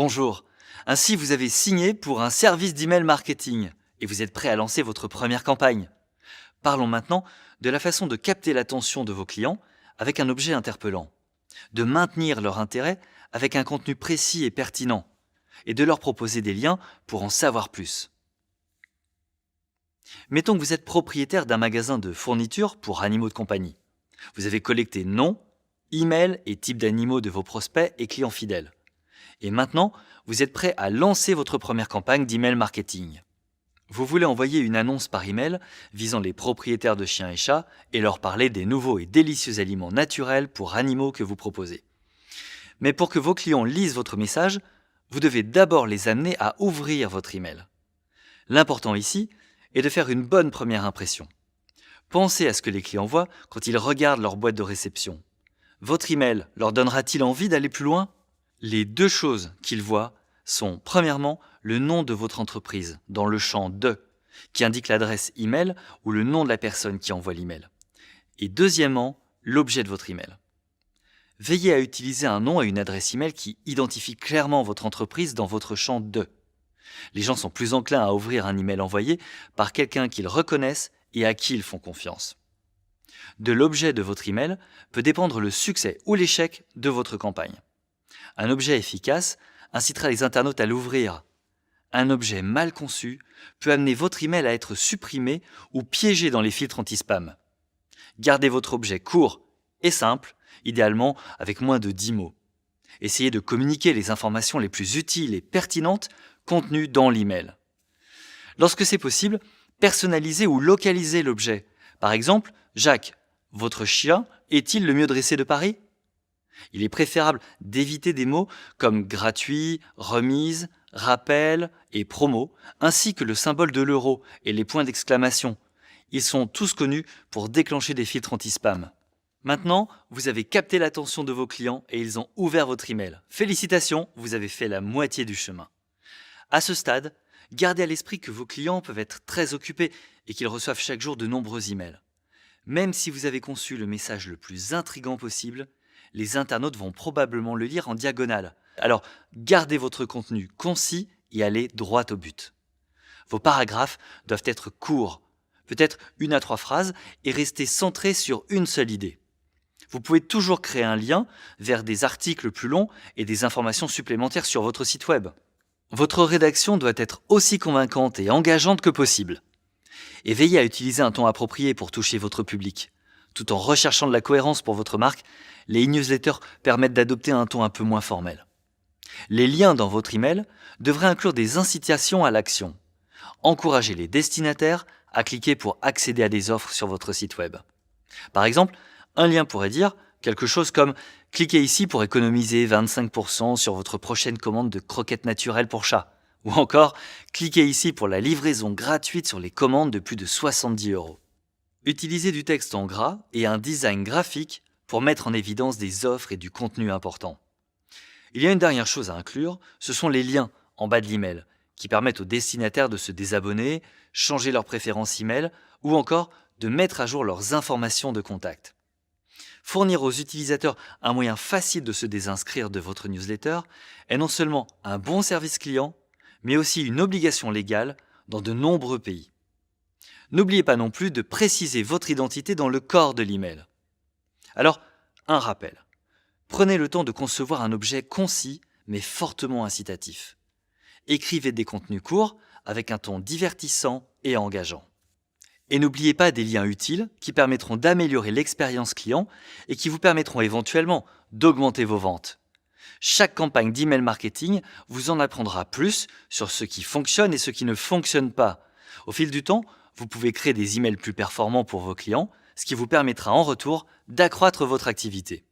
Bonjour. Ainsi, vous avez signé pour un service d'email marketing et vous êtes prêt à lancer votre première campagne. Parlons maintenant de la façon de capter l'attention de vos clients avec un objet interpellant, de maintenir leur intérêt avec un contenu précis et pertinent et de leur proposer des liens pour en savoir plus. Mettons que vous êtes propriétaire d'un magasin de fournitures pour animaux de compagnie. Vous avez collecté nom, email et type d'animaux de vos prospects et clients fidèles. Et maintenant, vous êtes prêt à lancer votre première campagne d'email marketing. Vous voulez envoyer une annonce par email visant les propriétaires de chiens et chats et leur parler des nouveaux et délicieux aliments naturels pour animaux que vous proposez. Mais pour que vos clients lisent votre message, vous devez d'abord les amener à ouvrir votre email. L'important ici est de faire une bonne première impression. Pensez à ce que les clients voient quand ils regardent leur boîte de réception. Votre email leur donnera-t-il envie d'aller plus loin ? Les deux choses qu'ils voient sont premièrement le nom de votre entreprise dans le champ « de » qui indique l'adresse email ou le nom de la personne qui envoie l'email. Et deuxièmement, l'objet de votre email. Veillez à utiliser un nom et une adresse email qui identifient clairement votre entreprise dans votre champ « de ». Les gens sont plus enclins à ouvrir un email envoyé par quelqu'un qu'ils reconnaissent et à qui ils font confiance. De l'objet de votre email peut dépendre le succès ou l'échec de votre campagne. Un objet efficace incitera les internautes à l'ouvrir. Un objet mal conçu peut amener votre email à être supprimé ou piégé dans les filtres anti-spam. Gardez votre objet court et simple, idéalement avec moins de 10 mots. Essayez de communiquer les informations les plus utiles et pertinentes contenues dans l'email. Lorsque c'est possible, personnalisez ou localisez l'objet. Par exemple, Jacques, votre chien est-il le mieux dressé de Paris ? Il est préférable d'éviter des mots comme gratuit, remise, rappel et promo, ainsi que le symbole de l'euro et les points d'exclamation. Ils sont tous connus pour déclencher des filtres anti-spam. Maintenant, vous avez capté l'attention de vos clients et ils ont ouvert votre email. Félicitations, vous avez fait la moitié du chemin. À ce stade, gardez à l'esprit que vos clients peuvent être très occupés et qu'ils reçoivent chaque jour de nombreux emails. Même si vous avez conçu le message le plus intrigant possible, les internautes vont probablement le lire en diagonale. Alors, gardez votre contenu concis et allez droit au but. Vos paragraphes doivent être courts, peut-être 1 à 3 phrases, et rester centrés sur une seule idée. Vous pouvez toujours créer un lien vers des articles plus longs et des informations supplémentaires sur votre site web. Votre rédaction doit être aussi convaincante et engageante que possible. Et veillez à utiliser un ton approprié pour toucher votre public. Tout en recherchant de la cohérence pour votre marque, les e-newsletters permettent d'adopter un ton un peu moins formel. Les liens dans votre email devraient inclure des incitations à l'action. Encouragez les destinataires à cliquer pour accéder à des offres sur votre site web. Par exemple, un lien pourrait dire quelque chose comme « Cliquez ici pour économiser 25% sur votre prochaine commande de croquettes naturelles pour chat » ou encore « Cliquez ici pour la livraison gratuite sur les commandes de plus de 70 €. Utilisez du texte en gras et un design graphique pour mettre en évidence des offres et du contenu important. Il y a une dernière chose à inclure, ce sont les liens en bas de l'email qui permettent aux destinataires de se désabonner, changer leurs préférences email ou encore de mettre à jour leurs informations de contact. Fournir aux utilisateurs un moyen facile de se désinscrire de votre newsletter est non seulement un bon service client, mais aussi une obligation légale dans de nombreux pays. N'oubliez pas non plus de préciser votre identité dans le corps de l'email. Alors, un rappel. Prenez le temps de concevoir un objet concis mais fortement incitatif. Écrivez des contenus courts avec un ton divertissant et engageant. Et n'oubliez pas des liens utiles qui permettront d'améliorer l'expérience client et qui vous permettront éventuellement d'augmenter vos ventes. Chaque campagne d'email marketing vous en apprendra plus sur ce qui fonctionne et ce qui ne fonctionne pas. Au fil du temps, vous pouvez créer des emails plus performants pour vos clients, ce qui vous permettra en retour d'accroître votre activité.